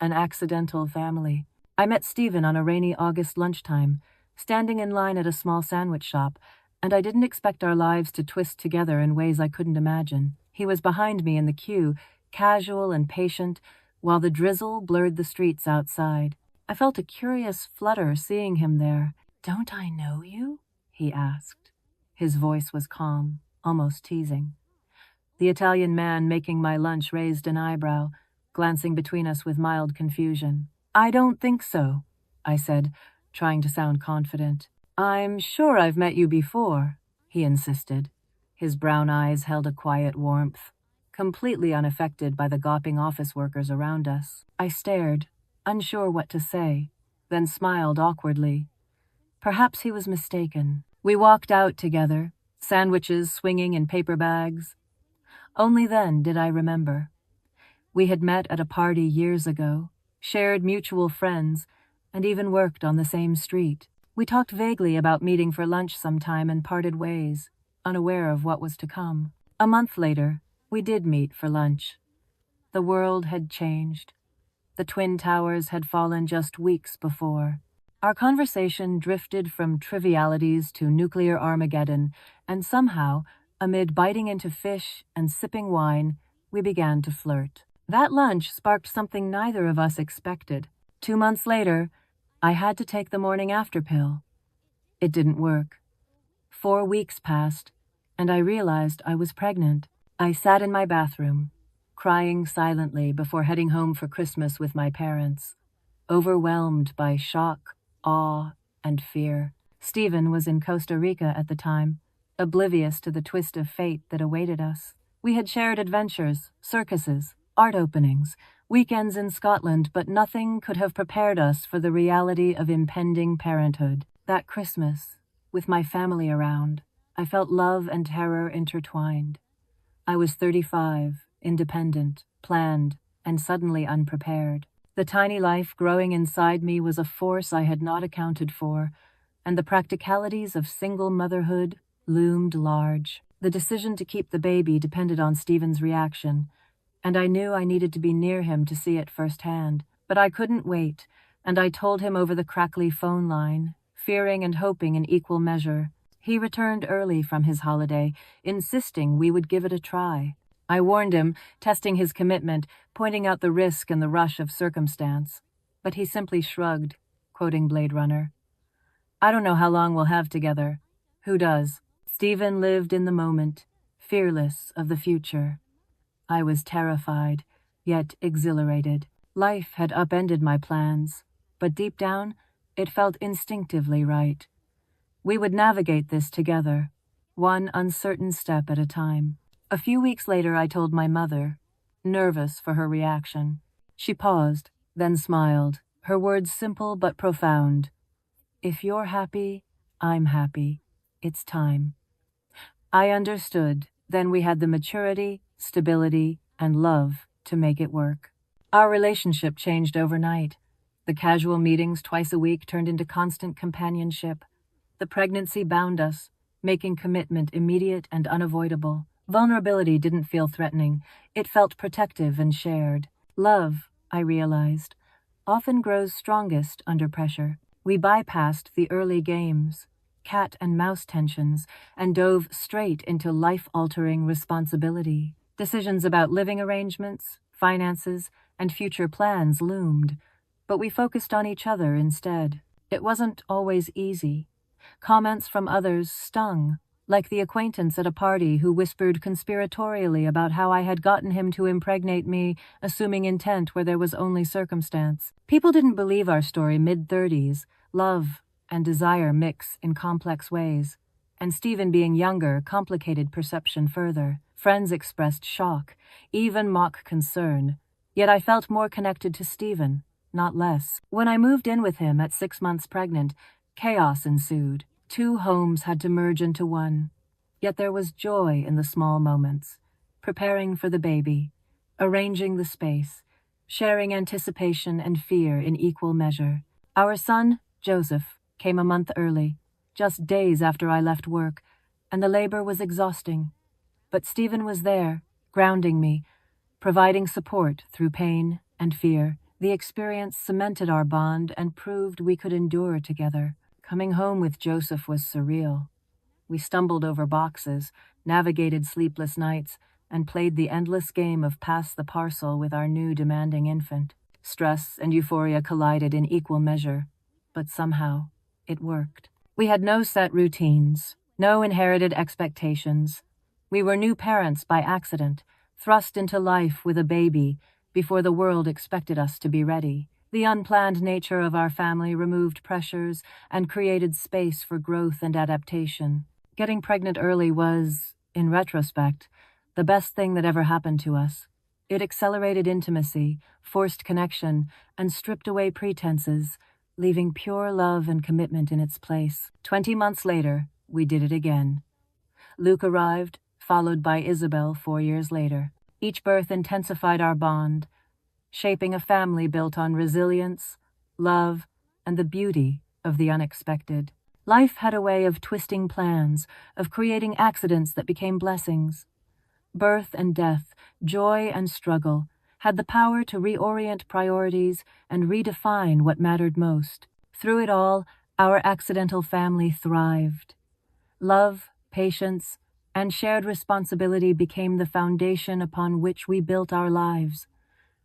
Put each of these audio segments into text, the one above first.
an accidental family. I met Stephen on a rainy August lunchtime, standing in line at a small sandwich shop, and I didn't expect our lives to twist together in ways I couldn't imagine. He was behind me in the queue, casual and patient, while the drizzle blurred the streets outside. I felt a curious flutter seeing him there. "Don't I know you?" he asked. His voice was calm, almost teasing. The Italian man making my lunch raised an eyebrow, glancing between us with mild confusion. "I don't think so," I said, trying to sound confident. "I'm sure I've met you before," he insisted. His brown eyes held a quiet warmth, completely unaffected by the gawping office workers around us. I stared, unsure what to say, then smiled awkwardly. Perhaps he was mistaken. We walked out together, sandwiches swinging in paper bags. Only then did I remember. We had met at a party years ago, shared mutual friends, and even worked on the same street. We talked vaguely about meeting for lunch sometime and parted ways, unaware of what was to come. A month later, we did meet for lunch. The world had changed. The Twin Towers had fallen just weeks before. Our conversation drifted from trivialities to nuclear Armageddon, and somehow, amid biting into fish and sipping wine, we began to flirt. That lunch sparked something neither of us expected. 2 months later, I had to take the morning after pill. It didn't work. 4 weeks passed, and I realized I was pregnant. I sat in my bathroom, crying silently before heading home for Christmas with my parents, overwhelmed by shock, awe, and fear. Stephen was in Costa Rica at the time, oblivious to the twist of fate that awaited us. We had shared adventures, circuses, art openings, weekends in Scotland, but nothing could have prepared us for the reality of impending parenthood. That Christmas, with my family around, I felt love and terror intertwined. I was 35, independent, planned, and suddenly unprepared. The tiny life growing inside me was a force I had not accounted for, and the practicalities of single motherhood loomed large. The decision to keep the baby depended on Stephen's reaction, and I knew I needed to be near him to see it firsthand. But I couldn't wait, and I told him over the crackly phone line, fearing and hoping in equal measure. He returned early from his holiday, insisting we would give it a try. I warned him, testing his commitment, pointing out the risk and the rush of circumstance. But he simply shrugged, quoting Blade Runner. "I don't know how long we'll have together. Who does?" Stephen lived in the moment, fearless of the future. I was terrified, yet exhilarated. Life had upended my plans, but deep down, it felt instinctively right. We would navigate this together, one uncertain step at a time. A few weeks later, I told my mother, nervous for her reaction. She paused, then smiled, her words simple but profound. "If you're happy, I'm happy. It's time." I understood. Then we had the maturity, stability, and love to make it work. Our relationship changed overnight. The casual meetings twice a week turned into constant companionship. The pregnancy bound us, making commitment immediate and unavoidable. Vulnerability didn't feel threatening. It felt protective and shared. Love, I realized, often grows strongest under pressure. We bypassed the early games, cat and mouse tensions, and dove straight into life-altering responsibility. Decisions about living arrangements, finances, and future plans loomed, but we focused on each other instead. It wasn't always easy. Comments from others stung, like the acquaintance at a party who whispered conspiratorially about how I had gotten him to impregnate me, assuming intent where there was only circumstance. People didn't believe our story mid-30s, love and desire mix in complex ways, and Stephen being younger complicated perception further. Friends expressed shock, even mock concern, yet I felt more connected to Stephen, not less. When I moved in with him at 6 months pregnant, chaos ensued. 2 homes had to merge into one. Yet there was joy in the small moments, preparing for the baby, arranging the space, sharing anticipation and fear in equal measure. Our son, Joseph, came a month early, just days after I left work, and the labor was exhausting. But Stephen was there, grounding me, providing support through pain and fear. The experience cemented our bond and proved we could endure together. Coming home with Joseph was surreal. We stumbled over boxes, navigated sleepless nights, and played the endless game of pass the parcel with our new demanding infant. Stress and euphoria collided in equal measure, but somehow it worked. We had no set routines, no inherited expectations. We were new parents by accident, thrust into life with a baby before the world expected us to be ready. The unplanned nature of our family removed pressures and created space for growth and adaptation. Getting pregnant early was, in retrospect, the best thing that ever happened to us. It accelerated intimacy, forced connection, and stripped away pretenses, leaving pure love and commitment in its place. 20 months later, we did it again. Luke arrived, followed by Isabel 4 years later. Each birth intensified our bond, shaping a family built on resilience, love, and the beauty of the unexpected. Life had a way of twisting plans, of creating accidents that became blessings. Birth and death, joy and struggle, had the power to reorient priorities and redefine what mattered most. Through it all, our accidental family thrived. Love, patience, and shared responsibility became the foundation upon which we built our lives,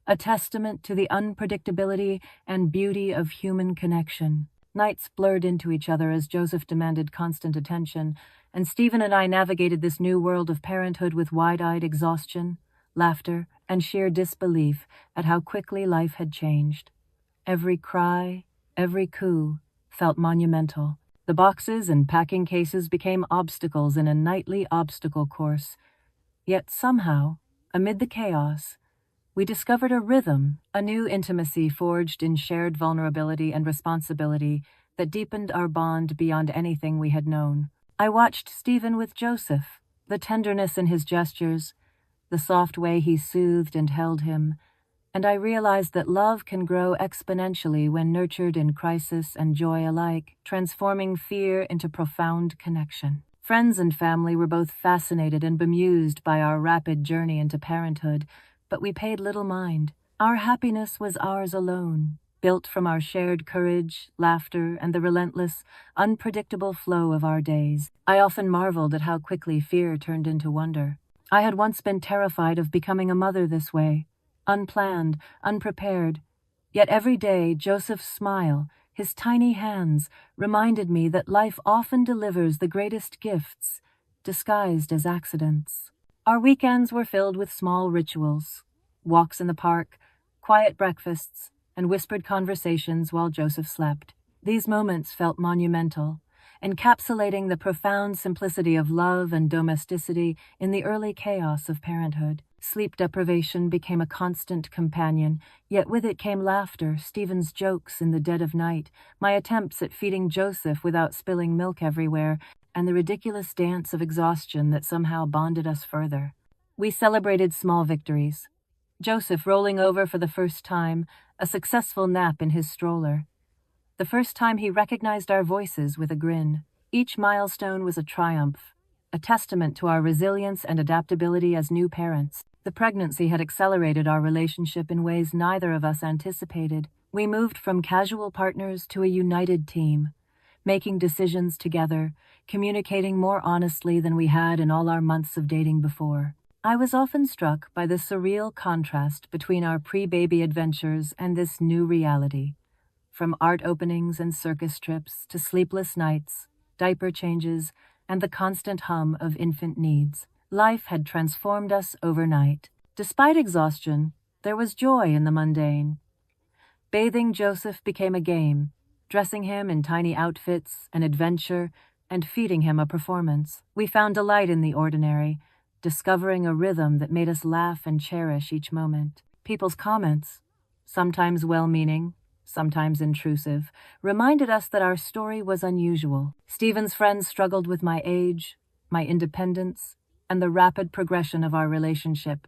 a testament to the unpredictability and beauty of human connection. Nights blurred into each other as Joseph demanded constant attention, and Stephen and I navigated this new world of parenthood with wide-eyed exhaustion, laughter, and sheer disbelief at how quickly life had changed. Every cry, every coo, felt monumental. The boxes and packing cases became obstacles in a nightly obstacle course. Yet somehow, amid the chaos, we discovered a rhythm, a new intimacy forged in shared vulnerability and responsibility that deepened our bond beyond anything we had known. I watched Stephen with Joseph, the tenderness in his gestures, the soft way he soothed and held him, and I realized that love can grow exponentially when nurtured in crisis and joy alike, transforming fear into profound connection. Friends and family were both fascinated and bemused by our rapid journey into parenthood, but we paid little mind. Our happiness was ours alone, built from our shared courage, laughter, and the relentless, unpredictable flow of our days. I often marveled at how quickly fear turned into wonder. I had once been terrified of becoming a mother this way, unplanned, unprepared. Yet every day, Joseph's smile, his tiny hands, reminded me that life often delivers the greatest gifts, disguised as accidents. Our weekends were filled with small rituals, walks in the park, quiet breakfasts, and whispered conversations while Joseph slept. These moments felt monumental, encapsulating the profound simplicity of love and domesticity in the early chaos of parenthood. Sleep deprivation became a constant companion, yet with it came laughter, Stephen's jokes in the dead of night, my attempts at feeding Joseph without spilling milk everywhere, and the ridiculous dance of exhaustion that somehow bonded us further. We celebrated small victories. Joseph rolling over for the first time, a successful nap in his stroller. The first time he recognized our voices with a grin. Each milestone was a triumph, a testament to our resilience and adaptability as new parents. The pregnancy had accelerated our relationship in ways neither of us anticipated. We moved from casual partners to a united team, making decisions together, communicating more honestly than we had in all our months of dating before. I was often struck by the surreal contrast between our pre-baby adventures and this new reality. From art openings and circus trips to sleepless nights, diaper changes, and the constant hum of infant needs, life had transformed us overnight. Despite exhaustion, there was joy in the mundane. Bathing Joseph became a game, dressing him in tiny outfits, an adventure, and feeding him a performance. We found delight in the ordinary, discovering a rhythm that made us laugh and cherish each moment. People's comments, sometimes well-meaning, sometimes intrusive, reminded us that our story was unusual. Stephen's friends struggled with my age, my independence, and the rapid progression of our relationship,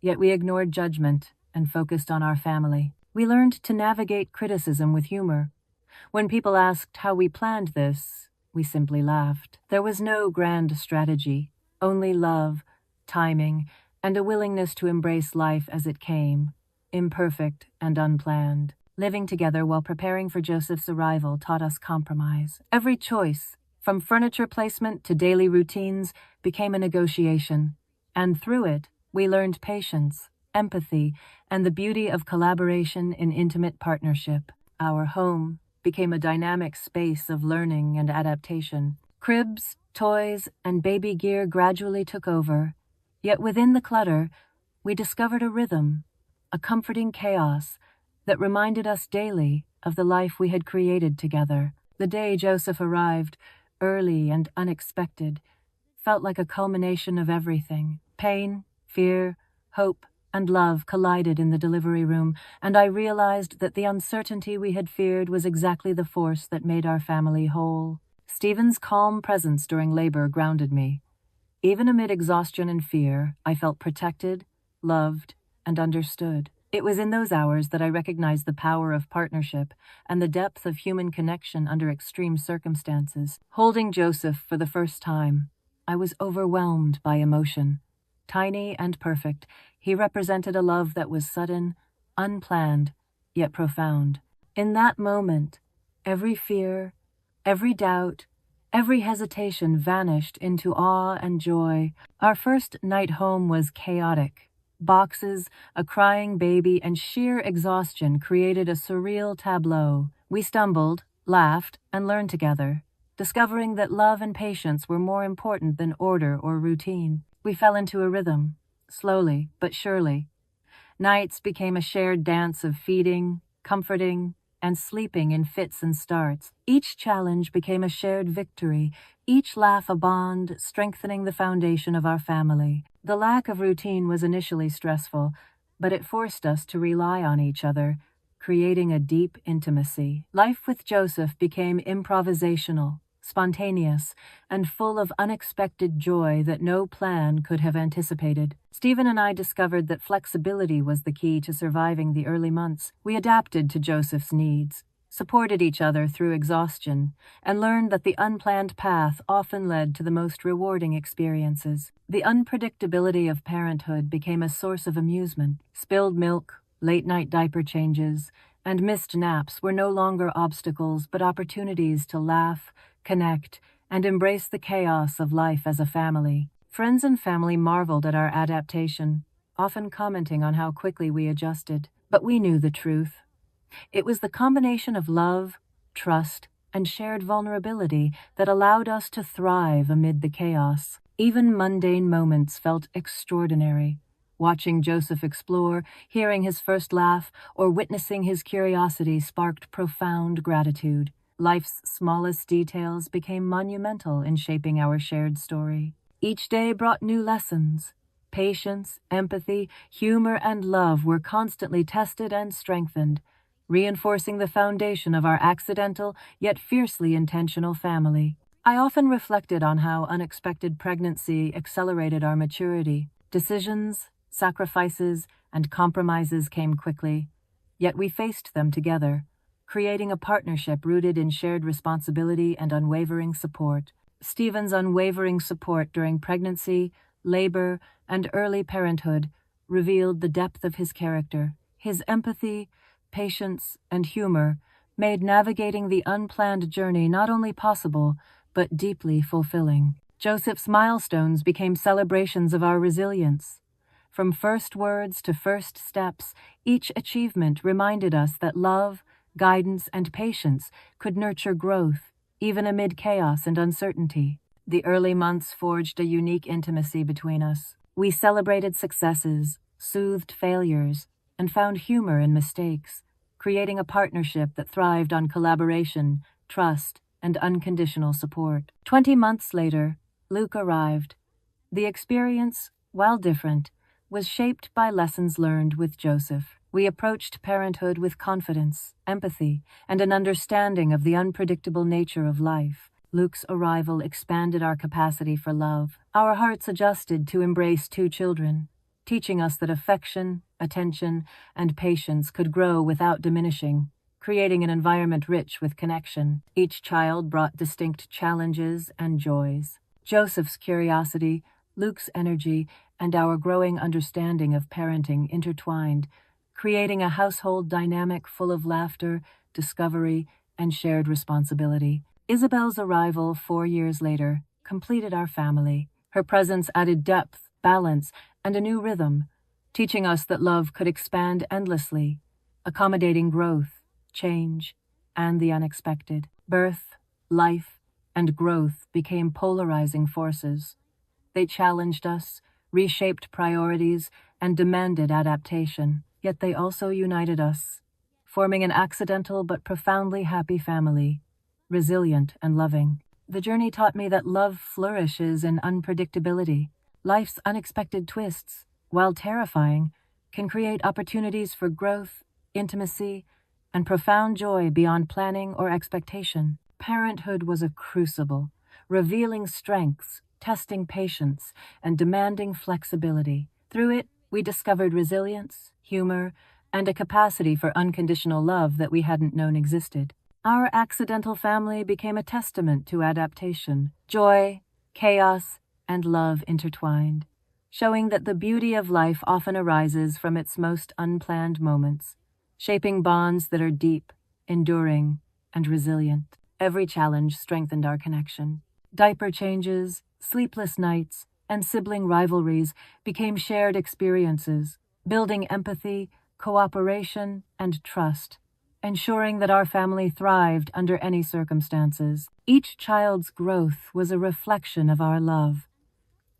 yet we ignored judgment and focused on our family. We learned to navigate criticism with humor. When people asked how we planned this, we simply laughed. There was no grand strategy, only love, timing, and a willingness to embrace life as it came. imperfect, and unplanned. Living together while preparing for Joseph's arrival taught us compromise. Every choice, from furniture placement to daily routines, became a negotiation, and through it, we learned patience, empathy, and the beauty of collaboration in intimate partnership. Our home became a dynamic space of learning and adaptation. Cribs, toys, and baby gear gradually took over, yet within the clutter, we discovered a rhythm, a comforting chaos that reminded us daily of the life we had created together. The day Joseph arrived, early and unexpected, felt like a culmination of everything. Pain, fear, hope, and love collided in the delivery room, and I realized that the uncertainty we had feared was exactly the force that made our family whole. Stephen's calm presence during labor grounded me. Even amid exhaustion and fear, I felt protected, loved, and understood. It was in those hours that I recognized the power of partnership and the depth of human connection under extreme circumstances. Holding Joseph for the first time, I was overwhelmed by emotion. Tiny and perfect, he represented a love that was sudden, unplanned, yet profound. In that moment, every fear, every doubt, every hesitation vanished into awe and joy. Our first night home was chaotic. Boxes, a crying baby, and sheer exhaustion created a surreal tableau. We stumbled, laughed, and learned together, discovering that love and patience were more important than order or routine. We fell into a rhythm, slowly but surely. Nights became a shared dance of feeding, comforting, and sleeping in fits and starts. Each challenge became a shared victory, each laugh a bond, strengthening the foundation of our family. The lack of routine was initially stressful, but it forced us to rely on each other, creating a deep intimacy. Life with Joseph became improvisational, spontaneous, and full of unexpected joy that no plan could have anticipated. Stephen and I discovered that flexibility was the key to surviving the early months. We adapted to Joseph's needs, supported each other through exhaustion, and learned that the unplanned path often led to the most rewarding experiences. The unpredictability of parenthood became a source of amusement. Spilled milk, late-night diaper changes, and missed naps were no longer obstacles but opportunities to laugh, connect, and embrace the chaos of life as a family. Friends and family marveled at our adaptation, often commenting on how quickly we adjusted. But we knew the truth. It was the combination of love, trust, and shared vulnerability that allowed us to thrive amid the chaos. Even mundane moments felt extraordinary. Watching Joseph explore, hearing his first laugh, or witnessing his curiosity sparked profound gratitude. Life's smallest details became monumental in shaping our shared story. Each day brought new lessons. Patience, empathy, humor, and love were constantly tested and strengthened, reinforcing the foundation of our accidental yet fiercely intentional family. I often reflected on how unexpected pregnancy accelerated our maturity. Decisions, sacrifices, and compromises came quickly, yet we faced them together, creating a partnership rooted in shared responsibility and unwavering support. Stephen's unwavering support during pregnancy, labor, and early parenthood revealed the depth of his character. His empathy, patience, and humor made navigating the unplanned journey not only possible, but deeply fulfilling. Joseph's milestones became celebrations of our resilience. From first words to first steps, each achievement reminded us that love, guidance, and patience could nurture growth, even amid chaos and uncertainty. The early months forged a unique intimacy between us. We celebrated successes, soothed failures, and found humor in mistakes, creating a partnership that thrived on collaboration, trust, and unconditional support. 20 months later, Luke arrived. The experience, while different, was shaped by lessons learned with Joseph. We approached parenthood with confidence, empathy, and an understanding of the unpredictable nature of life. Luke's arrival expanded our capacity for love. Our hearts adjusted to embrace 2 children, teaching us that affection, attention, and patience could grow without diminishing, creating an environment rich with connection. Each child brought distinct challenges and joys. Joseph's curiosity, Luke's energy, and our growing understanding of parenting intertwined, creating a household dynamic full of laughter, discovery, and shared responsibility. Isabel's arrival 4 years later completed our family. Her presence added depth, balance, and a new rhythm, teaching us that love could expand endlessly, accommodating growth, change, and the unexpected. Birth, life, and growth became polarizing forces. They challenged us, reshaped priorities, and demanded adaptation. Yet they also united us, forming an accidental but profoundly happy family, resilient and loving. The journey taught me that love flourishes in unpredictability. Life's unexpected twists, while terrifying, can create opportunities for growth, intimacy, and profound joy beyond planning or expectation. Parenthood was a crucible, revealing strengths, testing patience, and demanding flexibility. Through it, we discovered resilience, humor, and a capacity for unconditional love that we hadn't known existed. Our accidental family became a testament to adaptation, joy, chaos, and love intertwined, showing that the beauty of life often arises from its most unplanned moments, shaping bonds that are deep, enduring, and resilient. Every challenge strengthened our connection. Diaper changes, sleepless nights, and sibling rivalries became shared experiences, building empathy, cooperation, and trust, ensuring that our family thrived under any circumstances. Each child's growth was a reflection of our love.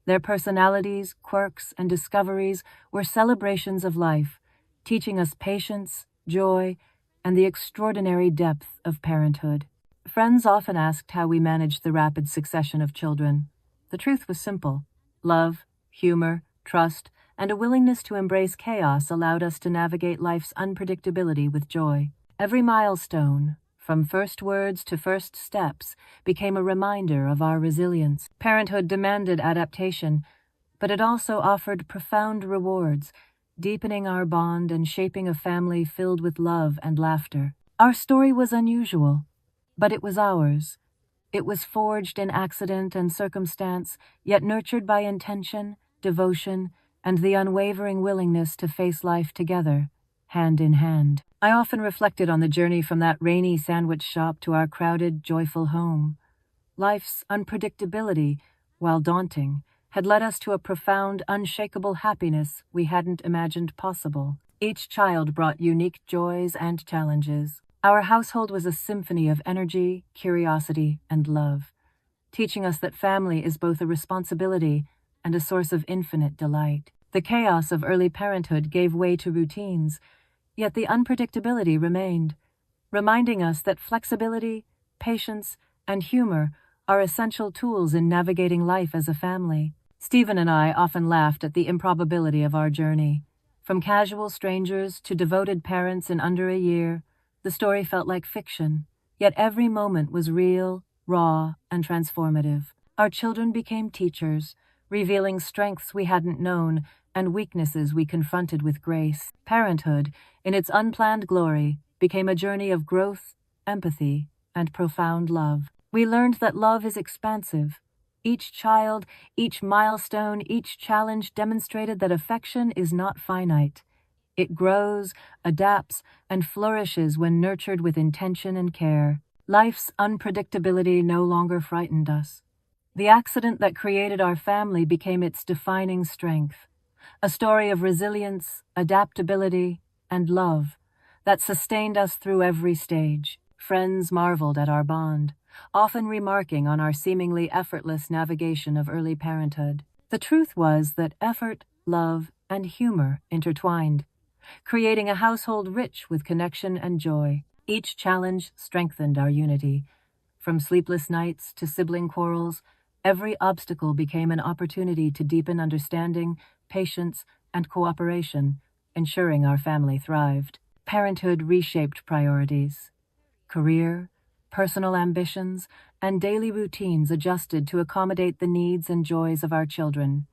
Their personalities, quirks, and discoveries were celebrations of life, teaching us patience, joy, and the extraordinary depth of parenthood. Friends often asked how we managed the rapid succession of children. The truth was simple. Love, humor, trust, and a willingness to embrace chaos allowed us to navigate life's unpredictability with joy. Every milestone, from first words to first steps, became a reminder of our resilience. Parenthood demanded adaptation, but it also offered profound rewards, deepening our bond and shaping a family filled with love and laughter. Our story was unusual, but it was ours. It was forged in accident and circumstance, yet nurtured by intention, devotion, and the unwavering willingness to face life together, hand in hand. I often reflected on the journey from that rainy sandwich shop to our crowded, joyful home. Life's unpredictability, while daunting, had led us to a profound, unshakable happiness we hadn't imagined possible. Each child brought unique joys and challenges. Our household was a symphony of energy, curiosity, and love, teaching us that family is both a responsibility and a source of infinite delight. The chaos of early parenthood gave way to routines, yet the unpredictability remained, reminding us that flexibility, patience, and humor are essential tools in navigating life as a family. Stephen and I often laughed at the improbability of our journey. From casual strangers to devoted parents in under a year, the story felt like fiction, yet every moment was real, raw, and transformative. Our children became teachers, revealing strengths we hadn't known and weaknesses we confronted with grace. Parenthood, in its unplanned glory, became a journey of growth, empathy, and profound love. We learned that love is expansive. Each child, each milestone, each challenge demonstrated that affection is not finite. It grows, adapts, and flourishes when nurtured with intention and care. Life's unpredictability no longer frightened us. The accident that created our family became its defining strength, a story of resilience, adaptability, and love that sustained us through every stage. Friends marveled at our bond, often remarking on our seemingly effortless navigation of early parenthood. The truth was that effort, love, and humor intertwined, creating a household rich with connection and joy. Each challenge strengthened our unity. From sleepless nights to sibling quarrels, every obstacle became an opportunity to deepen understanding, patience, and cooperation, ensuring our family thrived. Parenthood reshaped priorities. Career, personal ambitions, and daily routines adjusted to accommodate the needs and joys of our children,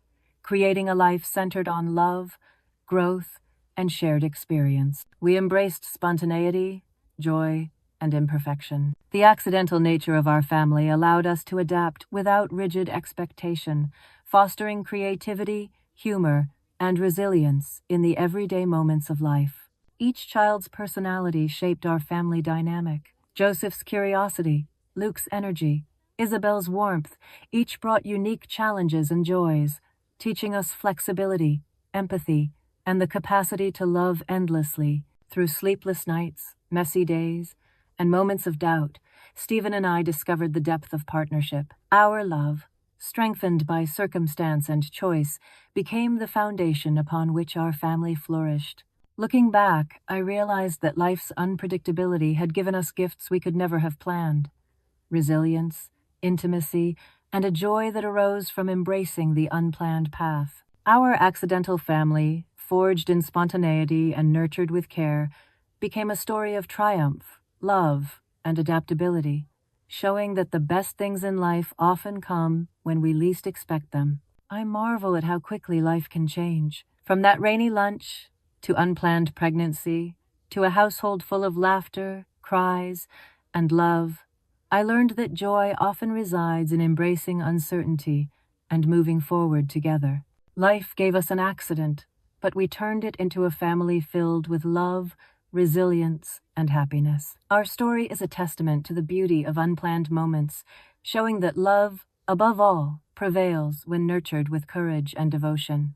creating a life centered on love, growth, and shared experience. We embraced spontaneity, joy, and imperfection. The accidental nature of our family allowed us to adapt without rigid expectation, fostering creativity, humor, and resilience in the everyday moments of life. Each child's personality shaped our family dynamic. Joseph's curiosity, Luke's energy, Isabel's warmth, each brought unique challenges and joys, teaching us flexibility, empathy, and the capacity to love endlessly. Through sleepless nights, messy days, and moments of doubt, Stephen and I discovered the depth of partnership. Our love, strengthened by circumstance and choice, became the foundation upon which our family flourished. Looking back, I realized that life's unpredictability had given us gifts we could never have planned: resilience, intimacy, and a joy that arose from embracing the unplanned path. Our accidental family, forged in spontaneity and nurtured with care, became a story of triumph, love, and adaptability, showing that the best things in life often come when we least expect them. I marvel at how quickly life can change. From that rainy lunch, to unplanned pregnancy, to a household full of laughter, cries, and love, I learned that joy often resides in embracing uncertainty and moving forward together. Life gave us an accident, but we turned it into a family filled with love, resilience, and happiness. Our story is a testament to the beauty of unplanned moments, showing that love, above all, prevails when nurtured with courage and devotion.